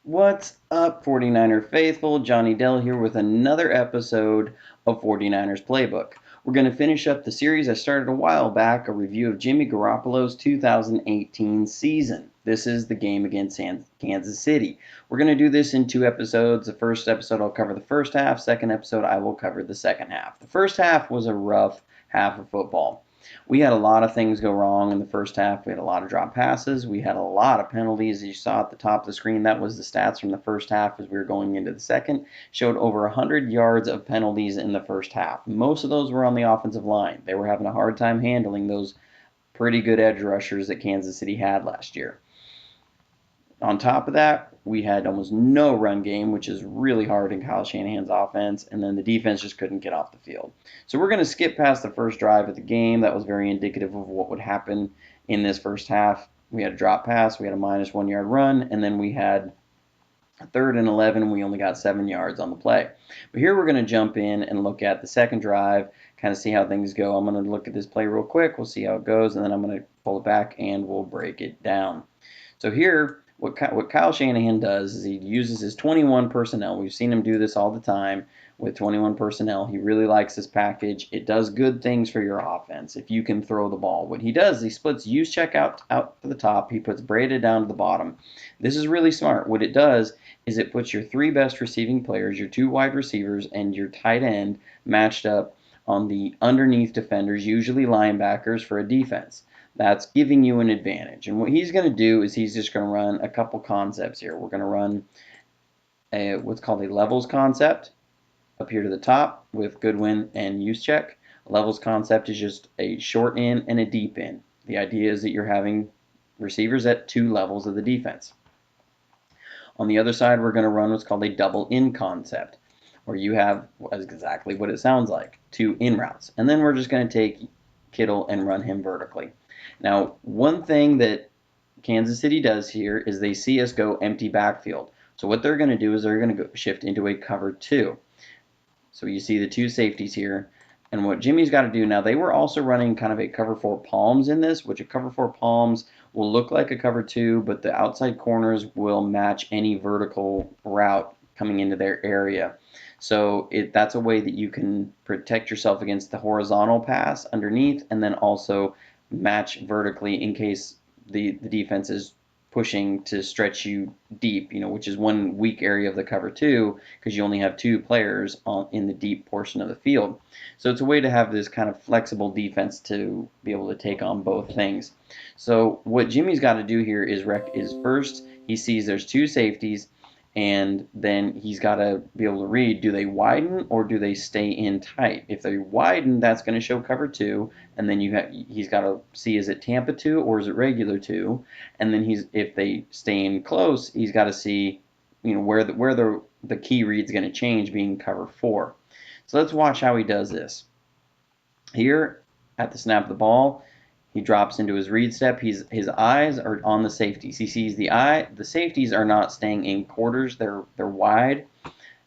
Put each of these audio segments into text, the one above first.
What's up, 49er faithful? Johnny Dell here with another episode of 49ers Playbook. We're going to finish up the series I started a while back, a review of Jimmy Garoppolo's 2018 season. This is the game against Kansas City. We're going to do this in two episodes. The first episode I'll cover the first half. Second episode I will cover the second half. The first half was a rough half of football. We had a lot of things go wrong in the first half. We had a lot of drop passes. We had a lot of penalties. As you saw at the top of the screen, that was the stats from the first half as we were going into the second. Showed over 100 yards of penalties in the first half. Most of those were on the offensive line. They were having a hard time handling those pretty good edge rushers that Kansas City had last year. On top of that, we had almost no run game, which is really hard in Kyle Shanahan's offense, and then the defense just couldn't get off the field. So we're going to skip past the first drive of the game. That was very indicative of what would happen in this first half. We had a drop pass, we had a -1 yard run, and then we had a 3rd and 11. We only got 7 yards on the play. But here we're going to jump in and look at the second drive, kind of see how things go. I'm going to look at this play real quick. We'll see how it goes, and then I'm going to pull it back and we'll break it down. So here, what Kyle Shanahan does is he uses his 21 personnel. We've seen him do this all the time with 21 personnel. He really likes this package. It does good things for your offense if you can throw the ball. What he does is he splits Juszczyk out to the top. He puts Breda down to the bottom. This is really smart. What it does is it puts your 3 best receiving players, your 2 wide receivers, and your tight end matched up on the underneath defenders, usually linebackers, for a defense. That's giving you an advantage. And what he's going to do is he's just going to run a couple concepts here. We're going to run what's called a levels concept up here to the top with Goodwin and Juszczyk. A levels concept is just a short in and a deep in. The idea is that you're having receivers at 2 levels of the defense. On the other side, we're going to run what's called a double in concept, where you have exactly what it sounds like, 2 in routes. And then we're just going to take Kittle and run him vertically. Now, one thing that Kansas City does here is they see us go empty backfield. So what they're going to do is they're going to shift into a cover 2. So you see the 2 safeties here. And what Jimmy's got to do now, they were also running kind of a cover 4 palms in this, which a cover 4 palms will look like a cover 2, but the outside corners will match any vertical route coming into their area. So that's a way that you can protect yourself against the horizontal pass underneath, and then also match vertically in case the defense is pushing to stretch you deep, which is one weak area of the cover 2 because you only have 2 players in the deep portion of the field. So it's a way to have this kind of flexible defense to be able to take on both things. So what Jimmy's got to do here is first he sees there's 2 safeties, and then he's got to be able to read, do they widen or do they stay in tight? If they widen, that's going to show cover 2, and then he's got to see, is it Tampa 2 or is it regular 2? And then if they stay in close, he's got to see where the key read's going to change, being cover 4. So let's watch how he does this. Here at the snap of the ball, he drops into his read step. His eyes are on the safeties. He sees the safeties are not staying in quarters. They're wide.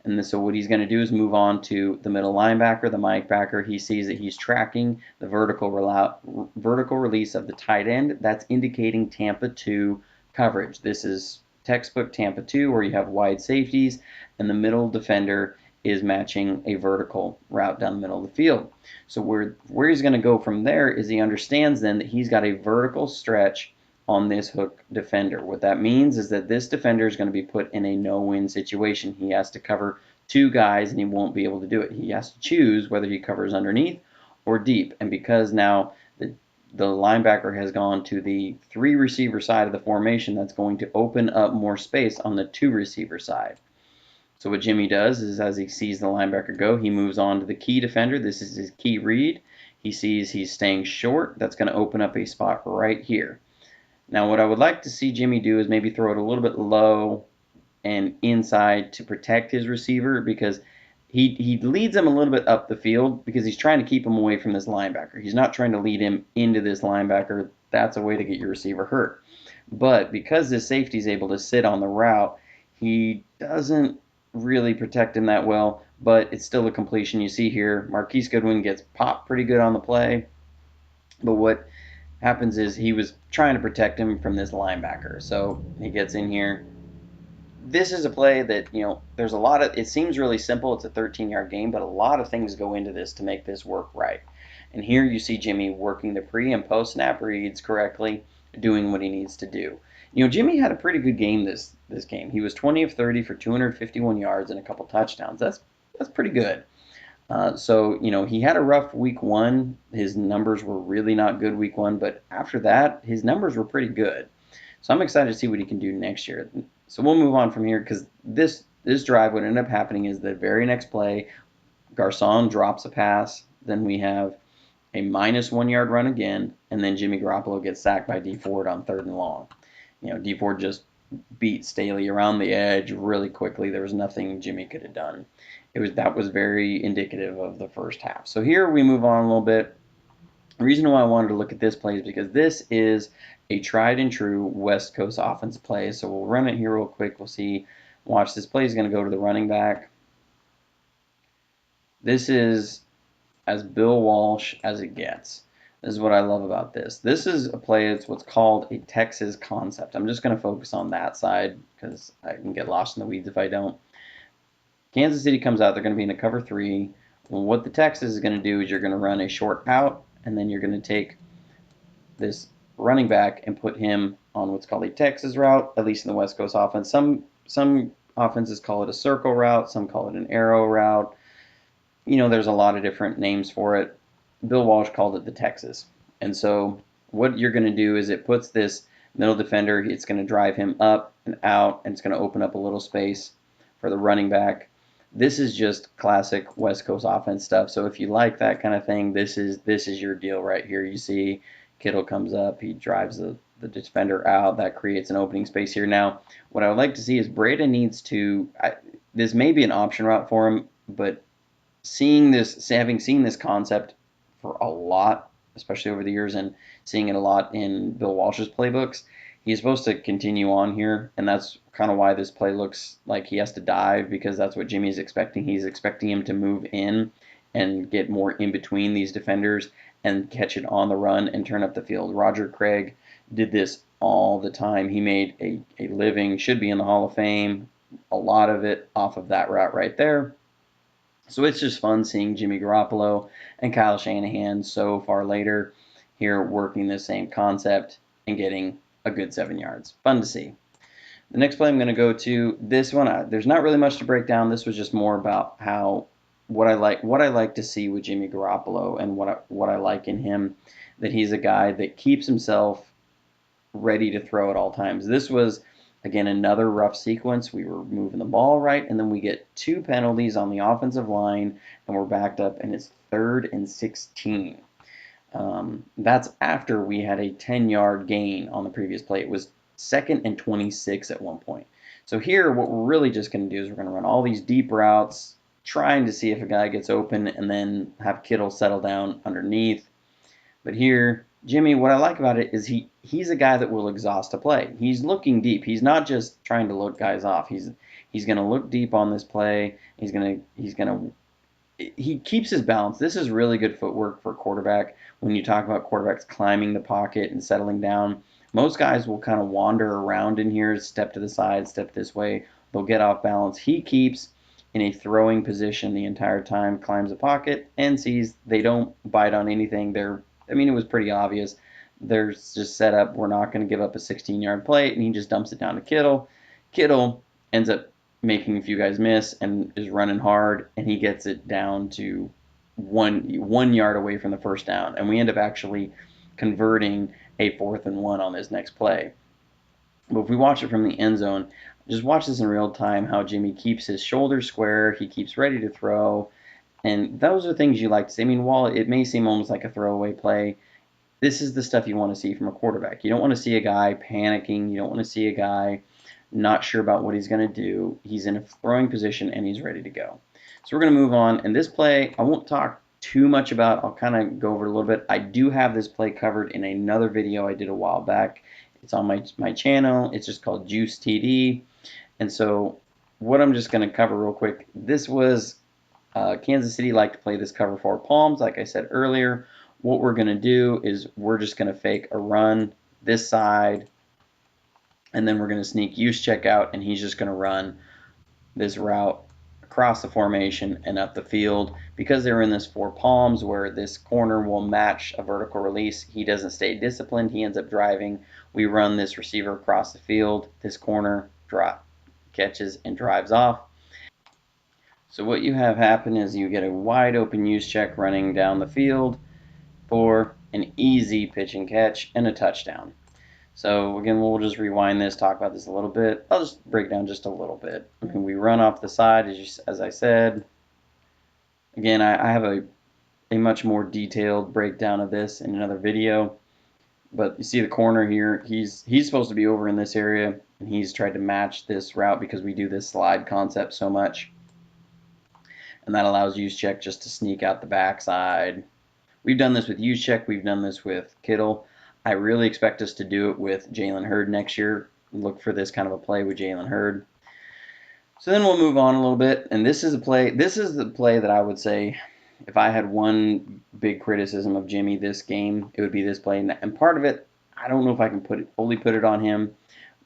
And so what he's going to do is move on to the middle linebacker, the Mike backer. He sees that he's tracking the vertical release of the tight end. That's indicating Tampa 2 coverage. This is textbook Tampa 2, where you have wide safeties and the middle defender is matching a vertical route down the middle of the field. So where he's going to go from there is he understands then that he's got a vertical stretch on this hook defender. What that means is that this defender is going to be put in a no-win situation. He has to cover 2 guys and he won't be able to do it. He has to choose whether he covers underneath or deep. And because now the linebacker has gone to the 3 receiver side of the formation, that's going to open up more space on the 2 receiver side. So what Jimmy does is, as he sees the linebacker go, he moves on to the key defender. This is his key read. He sees he's staying short. That's going to open up a spot right here. Now what I would like to see Jimmy do is maybe throw it a little bit low and inside to protect his receiver, because he leads him a little bit up the field because he's trying to keep him away from this linebacker. He's not trying to lead him into this linebacker. That's a way to get your receiver hurt. But because this safety is able to sit on the route, he doesn't really protect him that well, but it's still a completion. You see here, Marquise Goodwin gets popped pretty good on the play, but what happens is he was trying to protect him from this linebacker. So he gets in here, this is a play that, there's a lot of, it seems really simple. It's a 13-yard game, but a lot of things go into this to make this work right. And here you see Jimmy working the pre and post snap reads correctly, doing what he needs to do. Jimmy had a pretty good game this game. He was 20 of 30 for 251 yards and a couple touchdowns. That's pretty good. So, he had a rough week one. His numbers were really not good week one, but after that, his numbers were pretty good. So I'm excited to see what he can do next year. So we'll move on from here because this drive, what ended up happening is the very next play, Garcon drops a pass. Then we have a -1 yard run again, and then Jimmy Garoppolo gets sacked by D Ford on 3rd and long. D Ford just beat Staley around the edge really quickly. There was nothing Jimmy could have done. That was very indicative of the first half. So here we move on a little bit. The reason why I wanted to look at this play is because this is a tried and true West Coast offense play. So we'll run it here real quick. We'll see. Watch, this play is going to go to the running back. This is as Bill Walsh as it gets. This is what I love about this. This is a play, it's what's called a Texas concept. I'm just going to focus on that side because I can get lost in the weeds if I don't. Kansas City comes out, they're going to be in a cover 3. Well, what the Texas is going to do is you're going to run a short out, and then you're going to take this running back and put him on what's called a Texas route, at least in the West Coast offense. Some offenses call it a circle route, some call it an arrow route. There's a lot of different names for it. Bill Walsh called it the Texas. And so what you're going to do is it puts this middle defender, it's going to drive him up and out, and it's going to open up a little space for the running back. This is just classic West Coast offense stuff. So if you like that kind of thing, this is your deal right here. You see Kittle comes up, he drives the defender out, that creates an opening space here. Now, what I would like to see is Breda needs to, this may be an option route for him, but having seen this concept for a lot, especially over the years, and seeing it a lot in Bill Walsh's playbooks, he's supposed to continue on here, and that's kind of why this play looks like he has to dive, because that's what Jimmy's expecting. He's expecting him to move in and get more in between these defenders and catch it on the run and turn up the field. Roger Craig did this all the time. He made a living, should be in the Hall of Fame, a lot of it off of that route right there. So it's just fun seeing Jimmy Garoppolo and Kyle Shanahan so far later here working the same concept and getting a good 7 yards. Fun to see. The next play I'm going to go to, this one, there's not really much to break down. This was just more about what I like to see with Jimmy Garoppolo and what I like in him, that he's a guy that keeps himself ready to throw at all times. This was, again, another rough sequence. We were moving the ball right, and then we get 2 penalties on the offensive line, and we're backed up, and it's 3rd and 16. That's after we had a 10-yard gain on the previous play. It was 2nd and 26 at one point. So here, what we're really just going to do is we're going to run all these deep routes, trying to see if a guy gets open, and then have Kittle settle down underneath. But here, Jimmy, what I like about it is he's a guy that will exhaust a play. He's looking deep. He's not just trying to look guys off. He's going to look deep on this play. He keeps his balance. This is really good footwork for a quarterback. When you talk about quarterbacks climbing the pocket and settling down, most guys will kind of wander around in here, step to the side, step this way. They'll get off balance. He keeps in a throwing position the entire time, climbs the pocket, and sees they don't bite on anything. It was pretty obvious. They're just set up. We're not going to give up a 16-yard play, and he just dumps it down to Kittle. Kittle ends up making a few guys miss and is running hard, and he gets it down to one yard away from the first down, and we end up actually converting a 4th and 1 on this next play. But if we watch it from the end zone, just watch this in real time, how Jimmy keeps his shoulders square, he keeps ready to throw, and those are things you like to see. While it may seem almost like a throwaway play, this is the stuff you want to see from a quarterback. You don't want to see a guy panicking. You don't want to see a guy not sure about what he's going to do. He's in a throwing position, and he's ready to go. So we're going to move on. And this play, I won't talk too much about. I'll kind of go over it a little bit. I do have this play covered in another video I did a while back. It's on my channel. It's just called Juice TD. And so what I'm just going to cover real quick, this was Kansas City liked to play this cover 4 palms, like I said earlier. What we're going to do is we're just going to fake a run this side, and then we're going to sneak use check out, and he's just going to run this route across the formation and up the field. Because they're in this four palms where this corner will match a vertical release, he doesn't stay disciplined. He ends up driving. We run this receiver across the field. This corner drop catches and drives off. So what you have happen is you get a wide open use check running down the field for an easy pitch and catch and a touchdown. So again, we'll just rewind this, talk about this a little bit. I'll just break down just a little bit. I mean, we run off the side, as I said. Again, I have a much more detailed breakdown of this in another video. But you see the corner here, he's supposed to be over in this area, and he's tried to match this route because we do this slide concept so much. And that allows use check just to sneak out the backside. We've done this with use check, we've done this with Kittle. I really expect us to do it with Jalen Hurd next year. Look for this kind of a play with Jalen Hurd. So then we'll move on a little bit, and this is the play that I would say, if I had one big criticism of Jimmy this game, it would be this play. And part of it, I don't know if I can fully put it on him,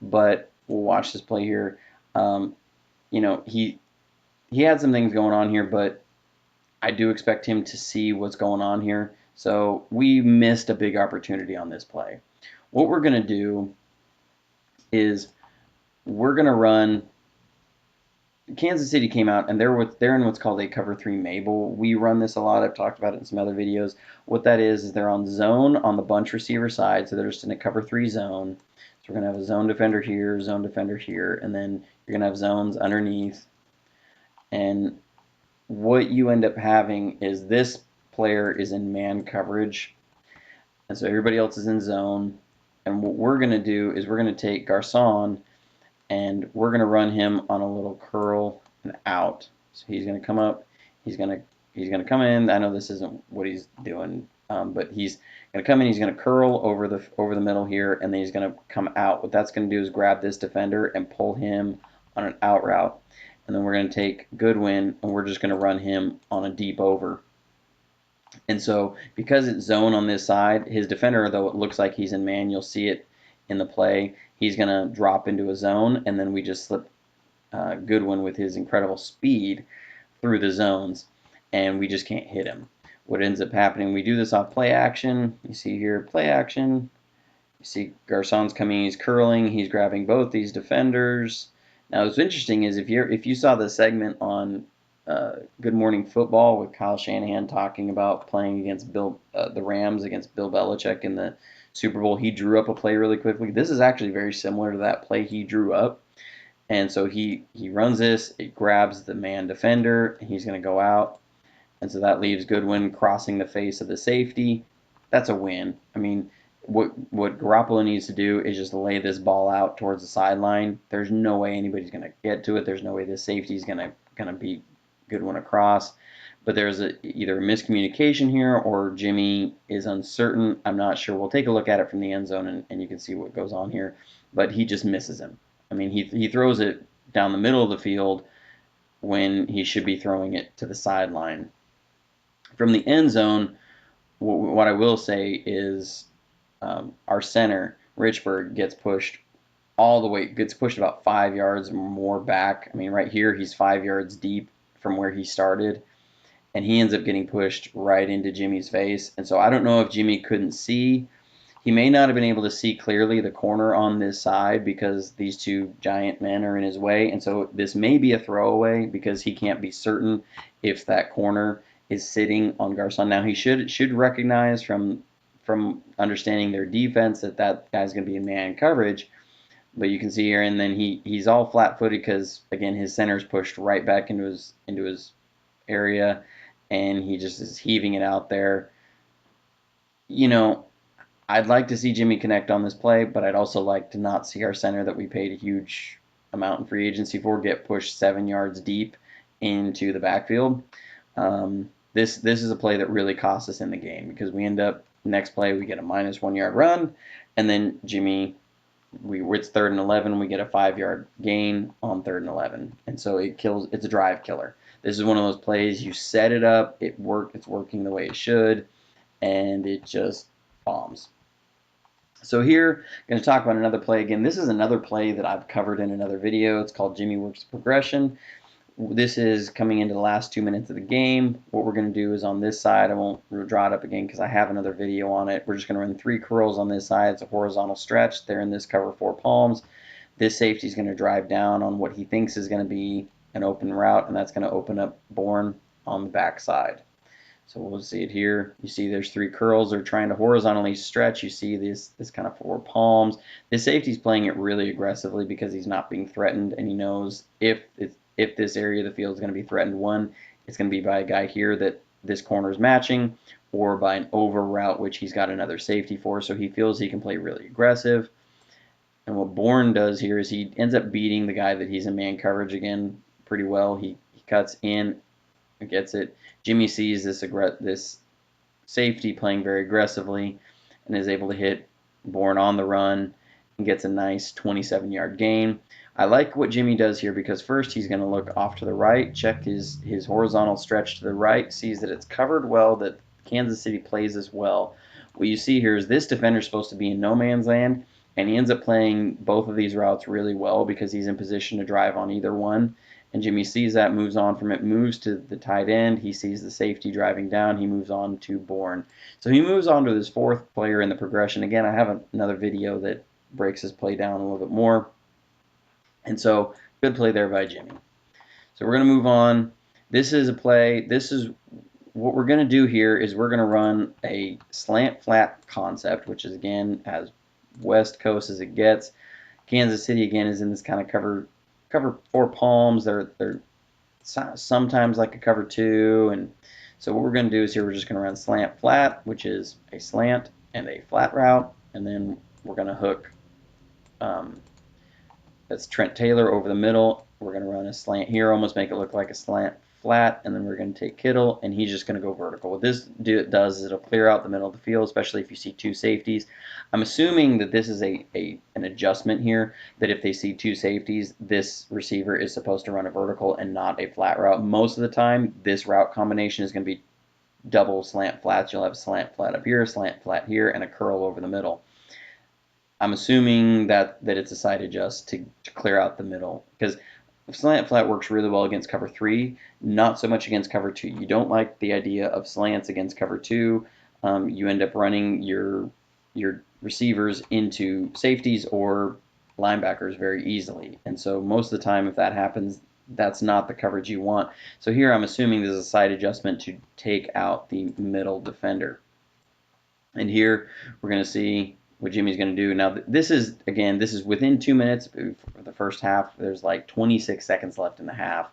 but we'll watch this play here. You know, he had some things going on here, but I do expect him to see what's going on here. So we missed a big opportunity on this play. What we're going to do is we're going to run. Kansas City came out, and they're in what's called a cover 3 Mabel. We run this a lot. I've talked about it in some other videos. What that is they're on zone on the bunch receiver side, so they're just in a cover 3 zone. So we're going to have a zone defender here, and then you're going to have zones underneath. And what you end up having is this player is in man coverage, and so everybody else is in zone. And what we're going to do is we're going to take Garcon, and we're going to run him on a little curl and out. So he's going to come up, he's going to come in. I know this isn't what he's doing, but he's going to come in, he's going to curl over the middle here, and then he's going to come out. What that's going to do is grab this defender and pull him on an out route. And then we're going to take Goodwin, and we're just going to run him on a deep over. And so because it's zone on this side, his defender, though it looks like he's in man, you'll see it in the play, he's going to drop into a zone, and then we just slip Goodwin with his incredible speed through the zones, and we just can't hit him. What ends up happening, we do this off play action. You see here, play action. You see Garcon's coming, he's curling, he's grabbing both these defenders. Now, what's interesting is if you saw the segment on Good Morning Football with Kyle Shanahan talking about playing against the Rams against Bill Belichick in the Super Bowl, he drew up a play really quickly. This is actually very similar to that play he drew up. And so he runs this, it grabs the man defender, and he's going to go out. And so that leaves Goodwin crossing the face of the safety. That's a win. I mean, what Garoppolo needs to do is just lay this ball out towards the sideline. There's no way anybody's going to get to it. There's no way this safety is going to beat Goodwin across. But there's either a miscommunication here or Jimmy is uncertain. I'm not sure. We'll take a look at it from the end zone, and you can see what goes on here. But he just misses him. I mean, he throws it down the middle of the field when he should be throwing it to the sideline. From the end zone, what I will say is our center, Richburg, gets pushed all the way, gets pushed about 5 yards or more back. I mean, right here, he's 5 yards deep from where he started, and he ends up getting pushed right into Jimmy's face. And so I don't know if Jimmy couldn't see. He may not have been able to see clearly the corner on this side because these two giant men are in his way. And so this may be a throwaway because he can't be certain if that corner is sitting on Garcon. Now he should recognize from understanding their defense that guy's going to be in man coverage. But you can see here, and then he's all flat-footed because again his center's pushed right back into his area, and he just is heaving it out there. You know, I'd like to see Jimmy connect on this play, but I'd also like to not see our center that we paid a huge amount in free agency for get pushed 7 yards deep into the backfield. This is a play that really cost us in the game because we end up next play we get a -1 yard run, and then Jimmy, it's 3rd and 11, we get a 5-yard gain on 3rd and 11, and so it's a drive killer. This is one of those plays you set it up, it's working the way it should, and it just bombs. So here, I'm going to talk about another play again. This is another play that I've covered in another video. It's called Jimmy Works Progression. This is coming into the last 2 minutes of the game. What we're going to do is on this side, I won't draw it up again because I have another video on it. We're just going to run 3 curls on this side. It's a horizontal stretch. They're in this cover 4 palms. This safety is going to drive down on what he thinks is going to be an open route, and that's going to open up Bourne on the back side. So we'll see it here. You see there's 3 curls. They're trying to horizontally stretch. You see this kind of 4 palms. This safety's playing it really aggressively because he's not being threatened, and he knows if this area of the field is going to be threatened, one, it's going to be by a guy here that this corner is matching, or by an over route, which he's got another safety for. So he feels he can play really aggressive. And what Bourne does here is he ends up beating the guy that he's in man coverage again pretty well. He cuts in, gets it. Jimmy sees this safety playing very aggressively and is able to hit Bourne on the run and gets a nice 27-yard gain. I like what Jimmy does here because first he's going to look off to the right, check his horizontal stretch to the right, sees that it's covered well, that Kansas City plays this well. What you see here is this defender is supposed to be in no man's land, and he ends up playing both of these routes really well because he's in position to drive on either one. And Jimmy sees that, moves on from it, moves to the tight end. He sees the safety driving down. He moves on to Bourne. So he moves on to his 4th player in the progression. Again, I have another video that breaks his play down a little bit more. And so good play there by Jimmy. So we're going to move on. This is a play. This is what we're going to do here is we're going to run a slant flat concept, which is, again, as West Coast as it gets. Kansas City, again, is in this kind of cover 4 palms. They're sometimes like a cover 2. And so what we're going to do is here we're just going to run slant flat, which is a slant and a flat route. And then we're going to hook that's Trent Taylor over the middle. We're going to run a slant here, almost make it look like a slant flat, and then we're going to take Kittle, and he's just going to go vertical. What this does is it'll clear out the middle of the field, especially if you see 2 safeties. I'm assuming that this is an adjustment here, that if they see 2 safeties, this receiver is supposed to run a vertical and not a flat route. Most of the time, this route combination is going to be double slant flats. You'll have a slant flat up here, a slant flat here, and a curl over the middle. I'm assuming that it's a side adjust to clear out the middle, because slant flat works really well against cover 3, not so much against cover 2. You don't like the idea of slants against cover 2. You end up running your receivers into safeties or linebackers very easily, and so most of the time if that happens, that's not the coverage you want. So here I'm assuming there's a side adjustment to take out the middle defender. And here we're going to see what Jimmy's going to do. Now, this is within 2 minutes for the first half. There's like 26 seconds left in the half.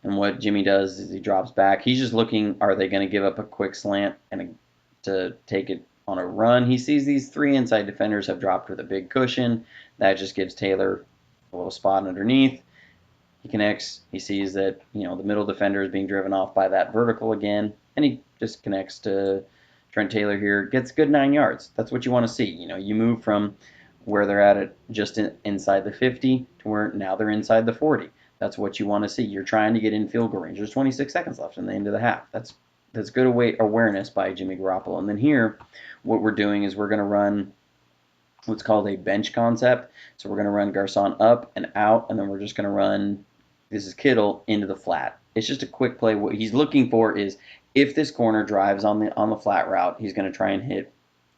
And what Jimmy does is he drops back. He's just looking, are they going to give up a quick slant to take it on a run? He sees these 3 inside defenders have dropped with a big cushion. That just gives Taylor a little spot underneath. He connects. He sees that the middle defender is being driven off by that vertical again, and he just connects to Trent Taylor here. Gets good 9 yards. That's what you want to see. You move from where they're at it just inside the 50 to where now they're inside the 40. That's what you want to see. You're trying to get in field goal range. There's 26 seconds left in the end of the half. That's good awareness by Jimmy Garoppolo. And then here, what we're doing is we're going to run what's called a bench concept. So we're going to run Garcon up and out, and then we're just going to run, this is Kittle, into the flat. It's just a quick play. What he's looking for is if this corner drives on the flat route, he's going to try and hit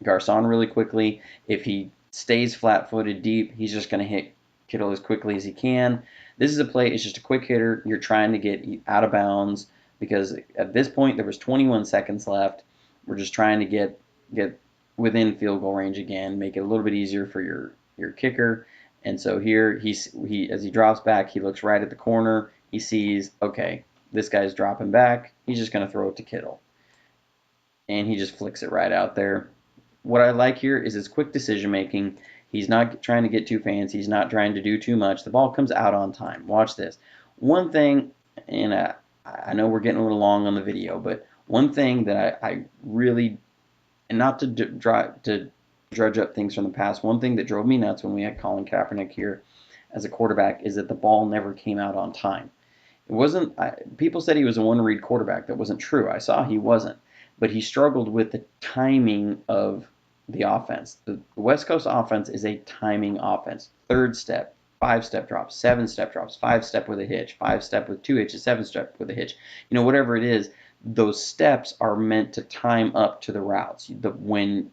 Garcon really quickly. If he stays flat-footed deep, he's just going to hit Kittle as quickly as he can. This is a play. It's just a quick hitter. You're trying to get out of bounds because at this point there was 21 seconds left. We're just trying to get within field goal range again, make it a little bit easier for your kicker. And so here he as he drops back, he looks right at the corner. He sees, okay, this guy's dropping back. He's just going to throw it to Kittle. And he just flicks it right out there. What I like here is his quick decision making. He's not trying to get too fancy. He's not trying to do too much. The ball comes out on time. Watch this. One thing, and I know we're getting a little long on the video, but one thing that I really, and not to drudge up things from the past, one thing that drove me nuts when we had Colin Kaepernick here as a quarterback is that the ball never came out on time. It wasn't. People said he was a one-read quarterback. That wasn't true. I saw he wasn't, but he struggled with the timing of the offense. The West Coast offense is a timing offense. Third step, 5-step drops, 7-step drops, 5-step with a hitch, 5-step with 2 hitches, 7-step with a hitch. Whatever it is, those steps are meant to time up to the routes. When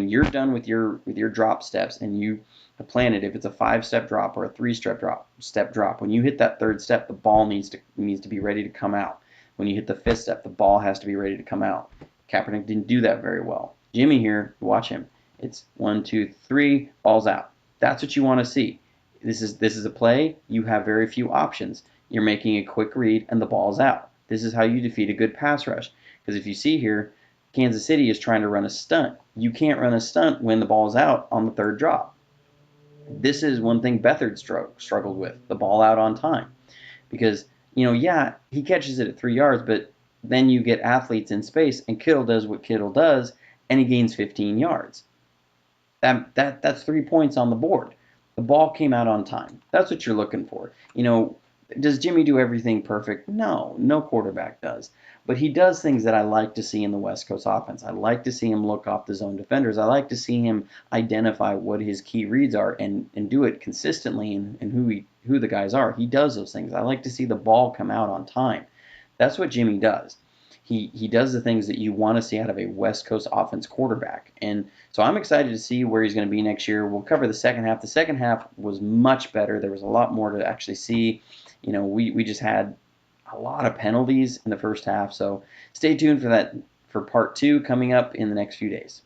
you're done with your drop steps and you plan it, if it's a 5-step drop or a 3-step drop, when you hit that third step, the ball needs to be ready to come out. When you hit the 5th step, the ball has to be ready to come out. Kaepernick didn't do that very well. Jimmy here, watch him. It's 1, 2, 3, balls out. That's what you want to see. This is a play. You have very few options. You're making a quick read and the ball's out. This is how you defeat a good pass rush. Because if you see here, Kansas City is trying to run a stunt. You can't run a stunt when the ball's out on the third drop. This is one thing Beathard struggled with, the ball out on time. Because, yeah, he catches it at 3 yards, but then you get athletes in space, and Kittle does what Kittle does, and he gains 15 yards. That's 3 points on the board. The ball came out on time. That's what you're looking for. Does Jimmy do everything perfect? No, no quarterback does. But he does things that I like to see in the West Coast offense. I like to see him look off the zone defenders. I like to see him identify what his key reads are and do it consistently and who the guys are. He does those things. I like to see the ball come out on time. That's what Jimmy does. He does the things that you want to see out of a West Coast offense quarterback. And so I'm excited to see where he's going to be next year. We'll cover the second half. The second half was much better. There was a lot more to actually see. We just had a lot of penalties in the first half. So stay tuned for that for part 2 coming up in the next few days.